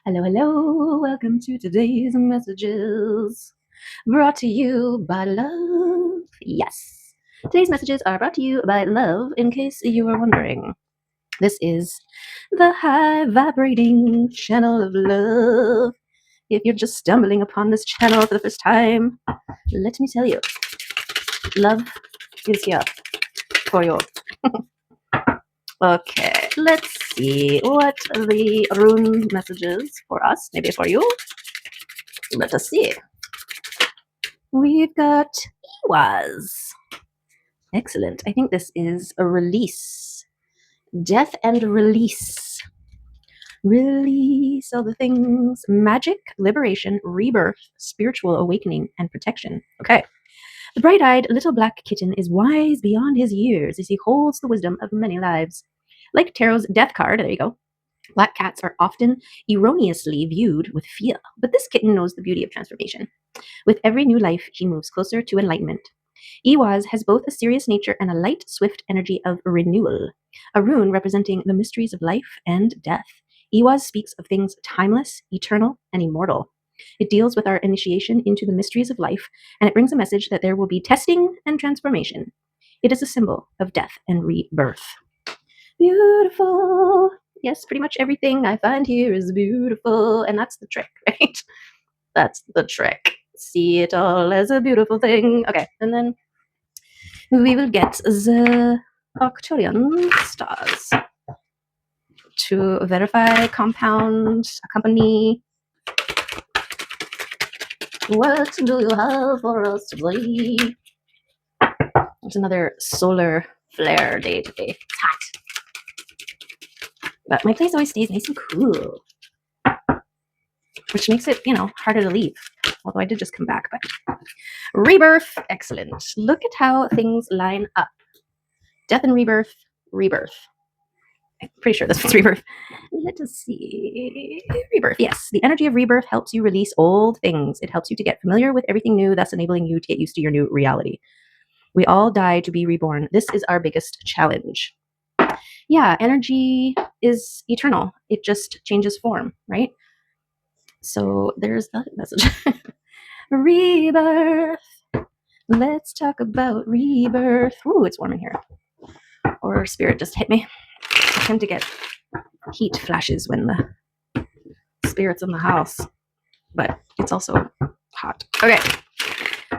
Hello, hello. Welcome to today's messages brought to you by love. Yes. Today's messages are brought to you by love, in case you were wondering. This is the high vibrating channel of love. If you're just stumbling upon this channel for the first time, let me tell you, love is here for you. Okay, let's see what the rune messages for us, maybe for you. Let us see. We've got Iwas. Excellent. I think this is a release. Death and release. Release all the things. Magic, liberation, rebirth, spiritual awakening, and protection. Okay. The bright-eyed little black kitten is wise beyond his years as he holds the wisdom of many lives. Like Tarot's death card, there you go. Black cats are often erroneously viewed with fear, but this kitten knows the beauty of transformation. With every new life, he moves closer to enlightenment. Iwaz has both a serious nature and a light, swift energy of renewal, a rune representing the mysteries of life and death. Iwaz speaks of things timeless, eternal, and immortal. It deals with our initiation into the mysteries of life, and it brings a message that there will be testing and transformation. It is a symbol of death and rebirth. Beautiful. Yes, pretty much everything I find here is beautiful, and that's the trick, right? That's the trick. See it all as a beautiful thing. Okay, and then we will get the octillion stars to verify, compound, accompany. What do you have for us today? It's another solar flare day today. It's hot. But my place always stays nice and cool, which makes it, harder to leave. Although I did just come back, but rebirth, excellent. Look at how things line up. Death and rebirth, rebirth. I'm pretty sure this was rebirth. Let us see. Rebirth, yes. The energy of rebirth helps you release old things. It helps you to get familiar with everything new, thus enabling you to get used to your new reality. We all die to be reborn. This is our biggest challenge. Yeah, energy is eternal. It just changes form, right? So there's that message. Rebirth. Let's talk about rebirth. Ooh, it's warm in here. Or spirit just hit me. I tend to get heat flashes when the spirit's in the house, but it's also hot. Okay,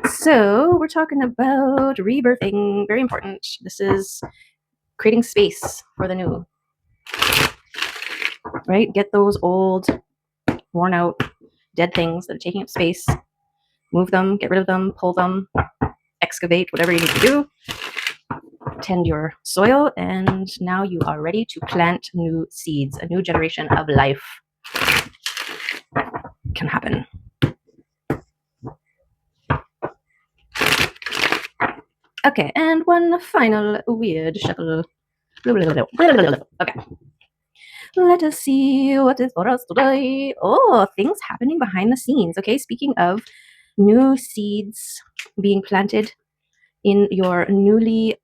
so we're talking about rebirthing. Very important. This is creating space for the new, right? Get those old, worn out, dead things that are taking up space, move them, get rid of them, pull them, excavate, whatever you need to do. Tend your soil, and now you are ready to plant new seeds. A new generation of life can happen. Okay, and one final weird shuffle. Okay. Let us see what is for us today. Oh, things happening behind the scenes. Okay, speaking of new seeds being planted in your newly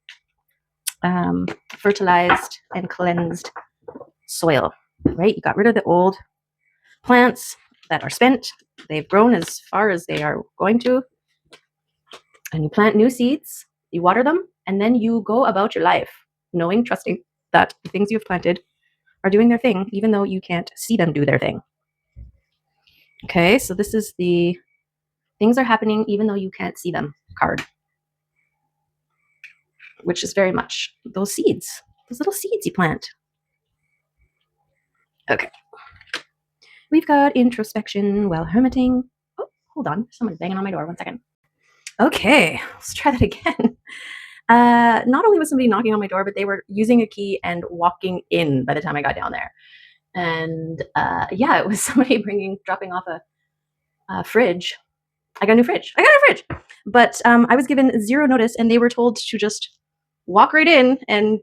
fertilized and cleansed soil, right? You got rid of the old plants that are spent. They've grown as far as they are going to. And you plant new seeds, you water them, and then you go about your life knowing, trusting that the things you've planted are doing their thing, even though you can't see them do their thing. Okay, so this is the things are happening even though you can't see them card, which is very much those seeds, those little seeds you plant. Okay. We've got introspection while hermiting. Oh, hold on. Someone's banging on my door. 1 second. Okay, let's try that again. Not only was somebody knocking on my door, but they were using a key and walking in by the time I got down there. And yeah, it was somebody dropping off a fridge. I got a new fridge. But I was given zero notice, and they were told to just walk right in and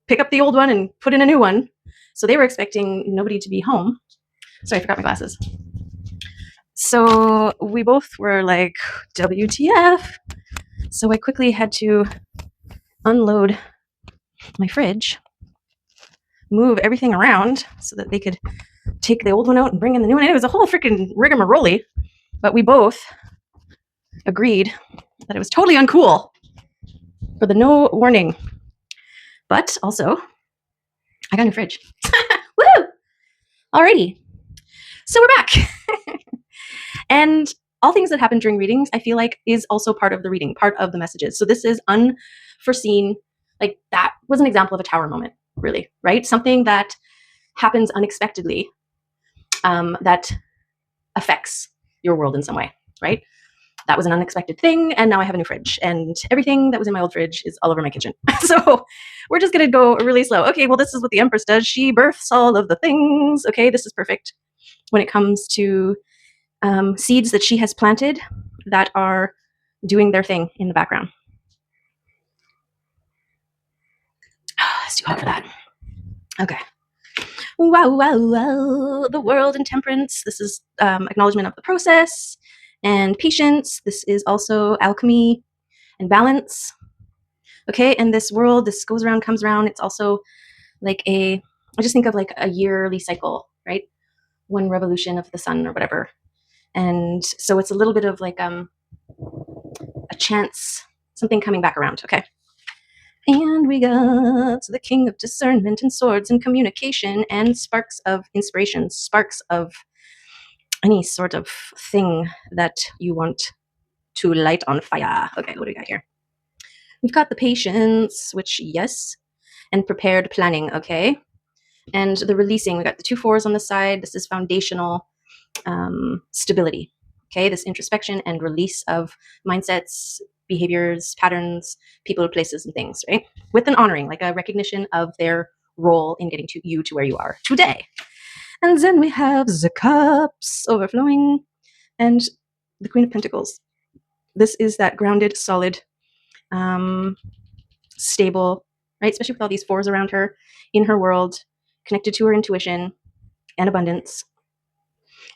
pick up the old one and put in a new one. So they were expecting nobody to be home. Sorry, I forgot my glasses. So we both were like, WTF? So I quickly had to unload my fridge, move everything around so that they could take the old one out and bring in the new one. And it was a whole freaking rigmarole, but we both agreed that it was totally uncool for the no warning. But also, I got a new fridge. Woo! Alrighty. So we're back. And all things that happen during readings, I feel like, is also part of the reading, part of the messages. So this is unforeseen. Like, that was an example of a tower moment, really, right? Something that happens unexpectedly, that affects your world in some way, right? That was an unexpected thing, and now I have a new fridge, and everything that was in my old fridge is all over my kitchen. So we're just gonna go really slow. Okay, well, this is what the Empress does. She births all of the things. Okay, this is perfect when it comes to seeds that she has planted that are doing their thing in the background. It's too hot for that. Okay. Wow, wow, wow. The world and temperance. This is acknowledgement of the process and patience. This is also alchemy and balance. Okay, and this world, this goes around, comes around. It's also like I just think of like a yearly cycle, right? One revolution of the sun or whatever. And so it's a little bit of like a chance, something coming back around. Okay. And we got the King of Discernment and Swords and Communication and sparks of inspiration, sparks of any sort of thing that you want to light on fire. Okay, what do we got here? We've got the Patience, which, yes, and prepared planning, okay? And the releasing, we got the 2 4s on the side. This is foundational stability, okay? This introspection and release of mindsets, behaviors, patterns, people, places, and things, right? With an honoring, like a recognition of their role in getting you to where you are today. And then we have the Cups overflowing and the Queen of Pentacles. This is that grounded, solid, stable, right? Especially with all these 4s around her in her world, connected to her intuition and abundance.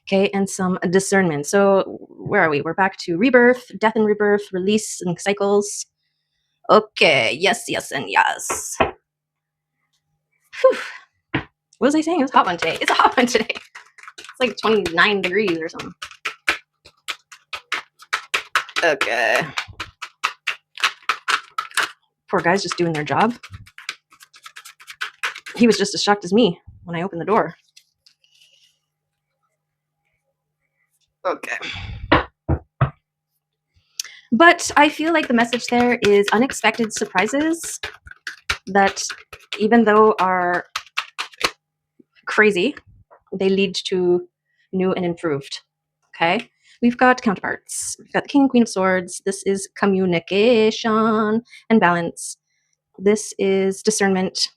Okay, and some discernment. So where are we? We're back to rebirth, death and rebirth, release and cycles. Okay, yes, yes, and yes. Whew. What was I saying? It was a hot one today. It's a hot one today. It's like 29 degrees or something. Okay. Poor guy's just doing their job. He was just as shocked as me when I opened the door. Okay. But I feel like the message there is unexpected surprises that, even though are crazy, they lead to new and improved. Okay. We've got counterparts. We've got the King and Queen of Swords. This is communication and balance. This is discernment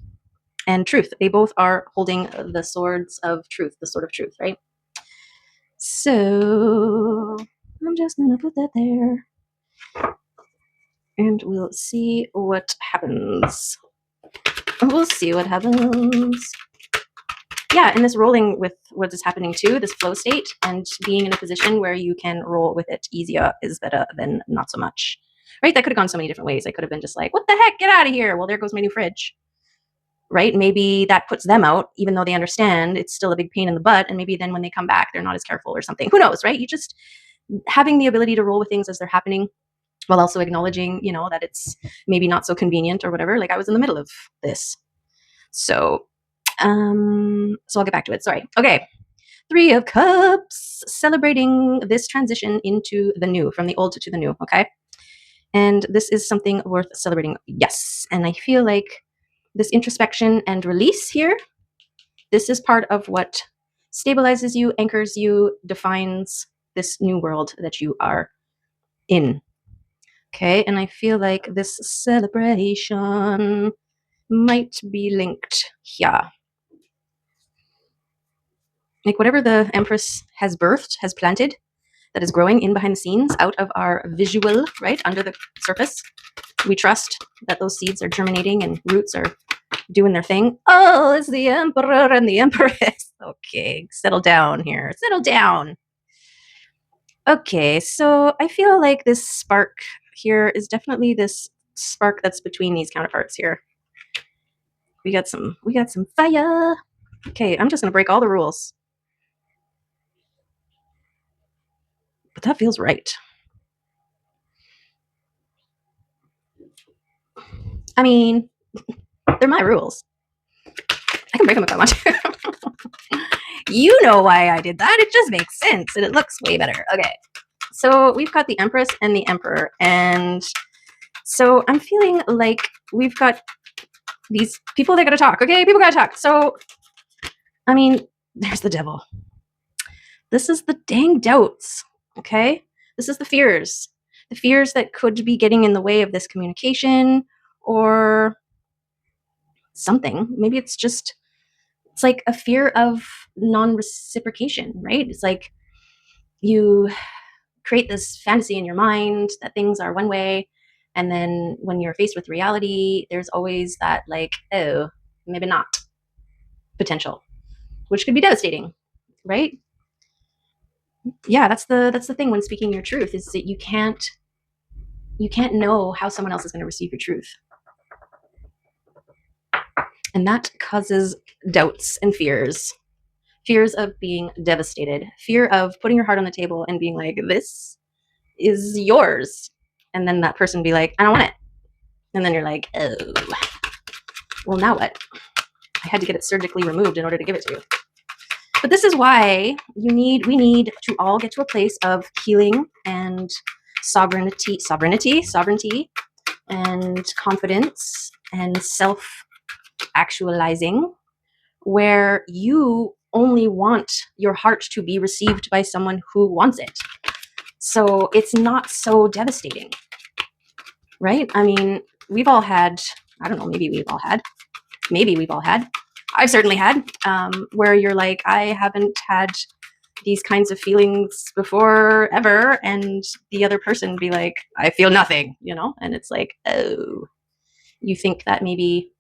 and truth. They both are holding the swords of truth, the sword of truth, right? So I'm just gonna put that there. And we'll see what happens. We'll see what happens. Yeah, and this rolling with what is happening too, this flow state, and being in a position where you can roll with it easier is better than not so much. Right? That could have gone so many different ways. I could have been just like, what the heck? Get out of here. Well, there goes my new fridge. Right? Maybe that puts them out, even though they understand it's still a big pain in the butt. And maybe then when they come back, they're not as careful or something. Who knows, right? You just having the ability to roll with things as they're happening while also acknowledging, that it's maybe not so convenient or whatever. Like I was in the middle of this. So I'll get back to it. Sorry. Okay. 3 of Cups, celebrating this transition into the new, from the old to the new. Okay. And this is something worth celebrating. Yes. And I feel like this introspection and release here, this is part of what stabilizes you, anchors you, defines this new world that you are in. Okay. And I feel like this celebration might be linked here. Like whatever the Empress has birthed, has planted, that is growing in behind the scenes out of our visual, right, under the surface. We trust that those seeds are germinating and roots are doing their thing. Oh, it's the Emperor and the Empress. Okay, settle down here. Settle down. Okay, so I feel like this spark here is definitely this spark that's between these counterparts here. We got some fire. Okay, I'm just gonna break all the rules. but that feels right. I mean, they're my rules. I can break them if I want to. You know why I did that. It just makes sense and it looks way better. Okay. So we've got the Empress and the Emperor. And so I'm feeling like we've got these people that gotta talk. Okay, people gotta talk. So, I mean, there's the devil. This is the dang doubts. Okay? This is the fears. The fears that could be getting in the way of this communication or something. Maybe it's like a fear of non-reciprocation, right? It's like you create this fantasy in your mind that things are one way, and then when you're faced with reality, there's always that like, oh, maybe not potential, which could be devastating, right? Yeah, that's the thing when speaking your truth is that you can't know how someone else is going to receive your truth. And that causes doubts and fears. Fears of being devastated, fear of putting your heart on the table and being like, this is yours. And then that person be like, I don't want it. And then you're like, oh, well, now what? I had to get it surgically removed in order to give it to you. But this is why we need to all get to a place of healing and sovereignty, and confidence and self-actualizing, where you only want your heart to be received by someone who wants it. So it's not so devastating, right? I mean, we've all had, I don't know, maybe we've all had, I've certainly had, where you're like, I haven't had these kinds of feelings before ever, and the other person be like, I feel nothing, and it's like, oh, you think that maybe,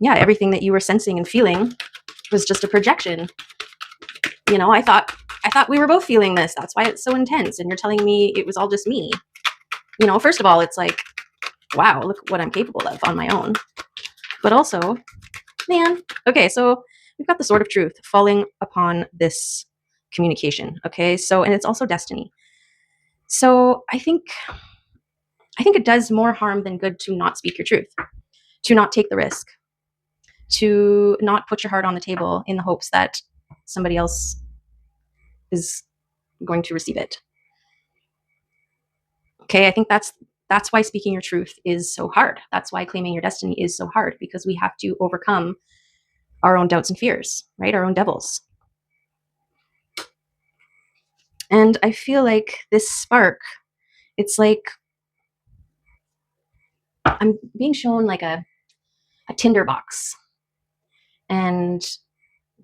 yeah, everything that you were sensing and feeling was just a projection. I thought we were both feeling this. That's why it's so intense. And you're telling me it was all just me. First of all, it's like, wow, look what I'm capable of on my own. But also, man, okay, so we've got the sword of truth falling upon this communication. Okay, so, and it's also destiny. So I think it does more harm than good to not speak your truth, to not take the risk, to not put your heart on the table in the hopes that somebody else is going to receive it. Okay, I think that's why speaking your truth is so hard. That's why claiming your destiny is so hard, because we have to overcome our own doubts and fears, right? Our own devils. And I feel like this spark, it's like I'm being shown like a tinder box. And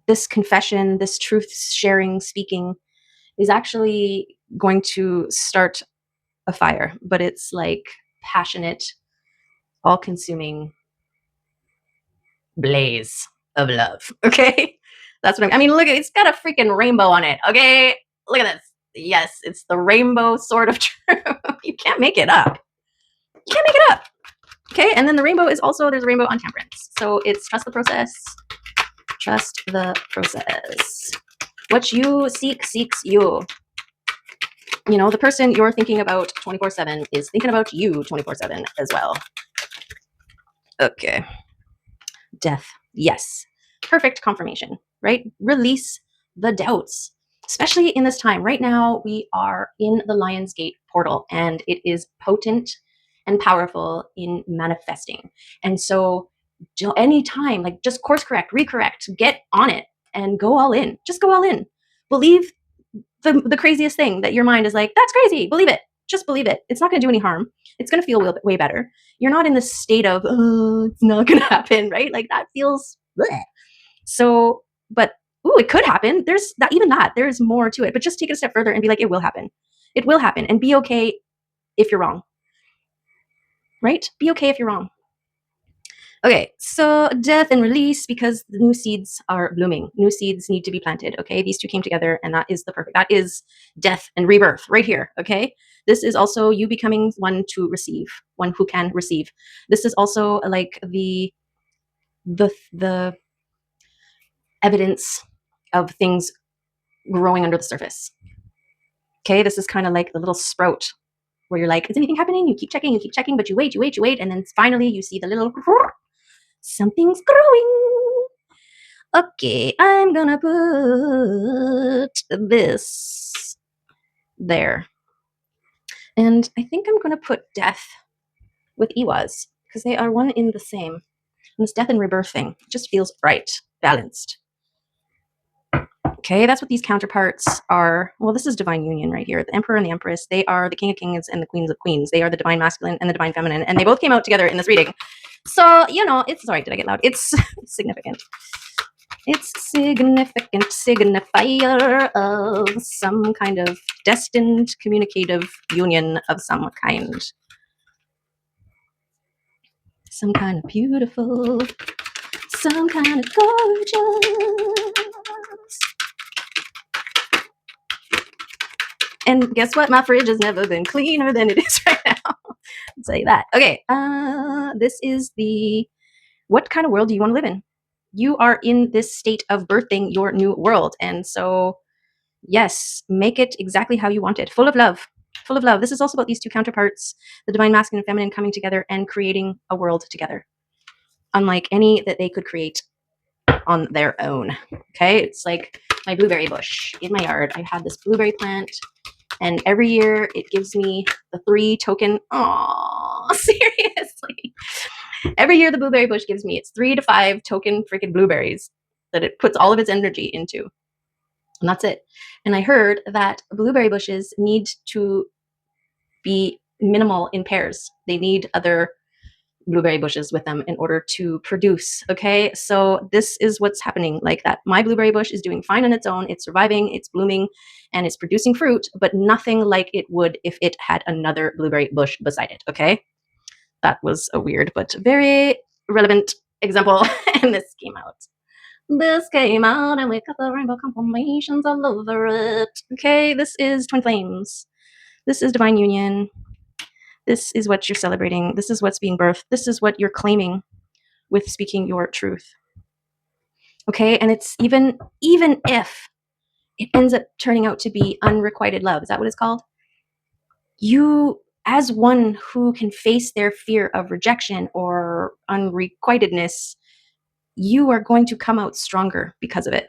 this confession, this truth sharing, speaking is actually going to start a fire, but it's like passionate, all consuming blaze of love. Okay. That's what I mean, look, it's got a freaking rainbow on it. Okay. Look at this. Yes, it's the rainbow sword of truth. You can't make it up. You can't make it up. Okay. And then the rainbow is also, there's a rainbow on temperance. So it's trust the process. Trust the process. What you seek seeks you. The person you're thinking about 24/7 is thinking about you 24/7 as well. Okay. Death. Yes. Perfect confirmation, right? Release the doubts, especially in this time. Right now, we are in the Lion's Gate portal, and it is potent and powerful in manifesting. And so anytime, like, just course correct, recorrect, get on it and go all in. Just go all in. Believe the craziest thing that your mind is like, that's crazy. Believe it. Just believe it. It's not going to do any harm. It's going to feel way better. You're not in this state of, oh, it's not going to happen, right? Like, that feels bleh. So, but, ooh, it could happen. There's that, even that, there's more to it. But just take it a step further and be like, it will happen. It will happen. And be okay if you're wrong, right? Be okay if you're wrong. Okay, so death and release, because the new seeds are blooming. New seeds need to be planted, okay? These two came together, and that is that is death and rebirth right here, okay? This is also you becoming one to receive, one who can receive. This is also like the evidence of things growing under the surface. Okay, this is kind of like the little sprout where you're like, is anything happening? You keep checking, but you wait, and then finally you see the little something's growing. Okay, I'm gonna put this there. And I think I'm gonna put death with Iwas because they are one in the same. And this death and rebirth thing just feels right, balanced. Okay, that's what these counterparts are. Well, this is divine union right here. The emperor and the empress, they are the king of kings and the queens of queens. They are the divine masculine and the divine feminine. And they both came out together in this reading. So, you know, it's, sorry, did I get loud? It's significant. It's significant signifier of some kind of destined communicative union of some kind. Some kind of beautiful, some kind of gorgeous. And guess what? My fridge has never been cleaner than it is right now. I'll tell you that. Okay, this is the, what kind of world do you want to live in? You are in this state of birthing your new world. And so, yes, make it exactly how you want it. Full of love. Full of love. This is also about these two counterparts, the divine masculine and feminine, coming together and creating a world together, unlike any that they could create on their own. Okay, it's like my blueberry bush in my yard. I had this blueberry plant, and every year it gives me the 3 token. Oh, seriously. Every year the blueberry bush gives me its 3 to 5 token freaking blueberries that it puts all of its energy into. And that's it. And I heard that blueberry bushes need to be minimal in pairs. They need other blueberry bushes with them in order to produce. Okay, so this is what's happening. Like that, my blueberry bush is doing fine on its own. It's surviving, it's blooming, and it's producing fruit, but nothing like it would if it had another blueberry bush beside it. Okay, that was a weird but very relevant example. And this came out. This came out, and we got the rainbow confirmations all over it. Okay, this is twin flames. This is divine union. This is what you're celebrating. This is what's being birthed. This is what you're claiming with speaking your truth. Okay, and it's even if it ends up turning out to be unrequited love, is that what it's called? You, as one who can face their fear of rejection or unrequitedness, you are going to come out stronger because of it.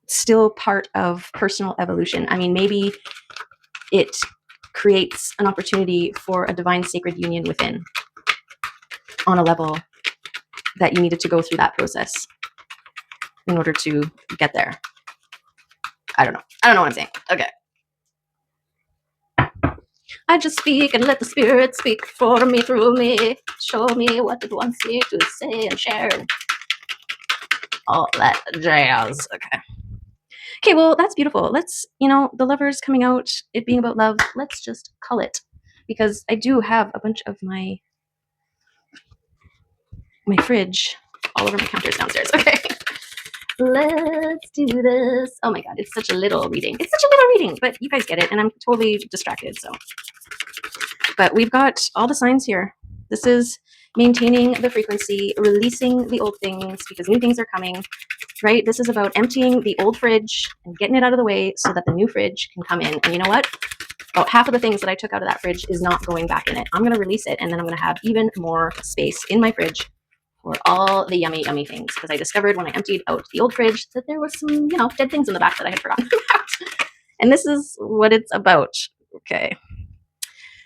It's still part of personal evolution. I mean, maybe it creates an opportunity for a divine sacred union within on a level that you needed to go through that process in order to get there. I don't know what I'm saying. Okay. I just speak and let the spirit speak for me, through me. Show me what it wants me to say and share. All that jazz. Okay. Okay, well, that's beautiful. Let's, the lovers coming out, it being about love, let's just call it. Because I do have a bunch of my fridge all over my counters downstairs. Okay. Let's do this. Oh my God, it's such a little reading. But you guys get it, and I'm totally distracted, so. But we've got all the signs here. This is maintaining the frequency, releasing the old things because new things are coming, right? This is about emptying the old fridge and getting it out of the way so that the new fridge can come in. And you know what? About half of the things that I took out of that fridge is not going back in it. I'm going to release it, and then I'm going to have even more space in my fridge for all the yummy, yummy things. Because I discovered when I emptied out the old fridge that there was some, dead things in the back that I had forgotten about. And this is what it's about. Okay.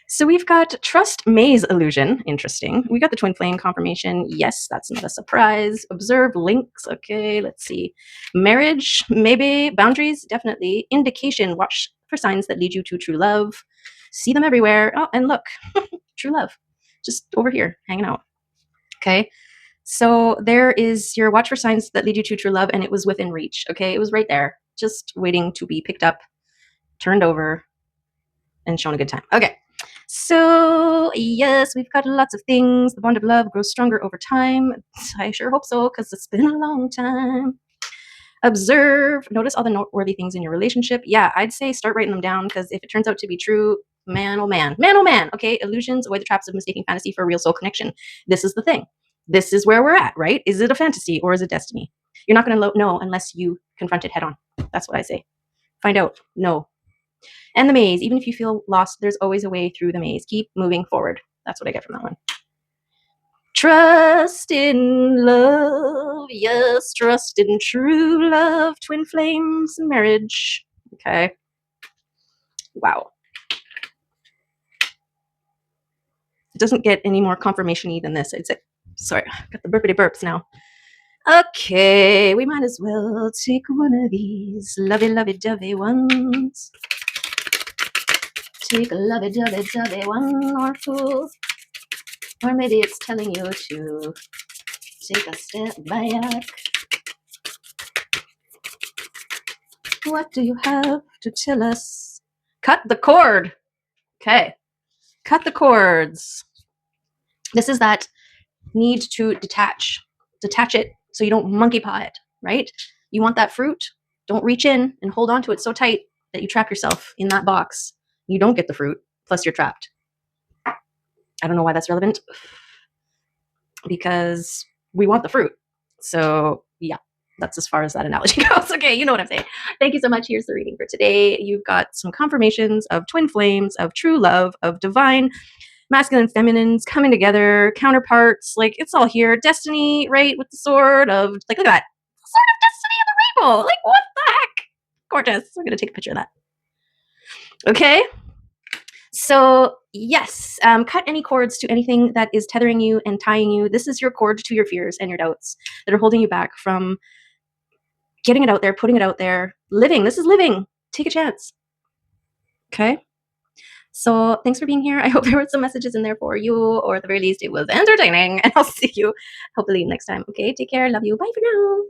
So we've got trust maze illusion. Interesting. We got the twin flame confirmation. Yes, that's not a surprise. Observe links. Okay, let's see. Marriage, maybe. Boundaries, definitely. Indication, watch for signs that lead you to true love. See them everywhere. Oh, and look, true love. Just over here, hanging out. Okay. So there is your watch for signs that lead you to true love, and it was within reach. Okay, it was right there, just waiting to be picked up, turned over, and shown a good time. Okay. So, yes, we've got lots of things. The bond of love grows stronger over time. I sure hope so, because it's been a long time. Observe. Notice all the noteworthy things in your relationship. Yeah, I'd say start writing them down, because if it turns out to be true, man, oh man. Man, oh man. Okay, illusions, avoid the traps of mistaking fantasy for a real soul connection. This is the thing. This is where we're at, right? Is it a fantasy or is it destiny? You're not going to know unless you confront it head on. That's what I say. Find out. No. And the maze, even if you feel lost, there's always a way through the maze. Keep moving forward. That's what I get from that one. Trust in love, yes, trust in true love, twin flames, marriage. Okay. Wow. It doesn't get any more confirmation-y than this, I'd say. Sorry, I've got the burpity burps now. Okay, we might as well take one of these lovey-dovey ones. Take a lovey-dovey one or two. Or maybe it's telling you to take a step back. What do you have to tell us? Cut the cord. Okay. Cut the cords. This is that need to detach. Detach it so you don't monkey paw it, right? You want that fruit. Don't reach in and hold on to it so tight that you trap yourself in that box. You don't get the fruit, plus you're trapped. I don't know why that's relevant, because we want the fruit. So yeah, that's as far as that analogy goes. Okay, you know what I'm saying. Thank you so much. Here's the reading for today. You've got some confirmations of twin flames, of true love, of divine masculine and feminines coming together, counterparts, like it's all here. Destiny, right, with the sword of, like, look at that. Sword of destiny of the rainbow. Like, what the heck? Gorgeous. I'm gonna take a picture of that. Okay. So yes, cut any cords to anything that is tethering you and tying you. This is your cord to your fears and your doubts that are holding you back from getting it out there, putting it out there, living. This is living. Take a chance. Okay. So thanks for being here. I hope there were some messages in there for you, or at the very least, it was entertaining. And I'll see you hopefully next time. Okay, take care. Love you. Bye for now.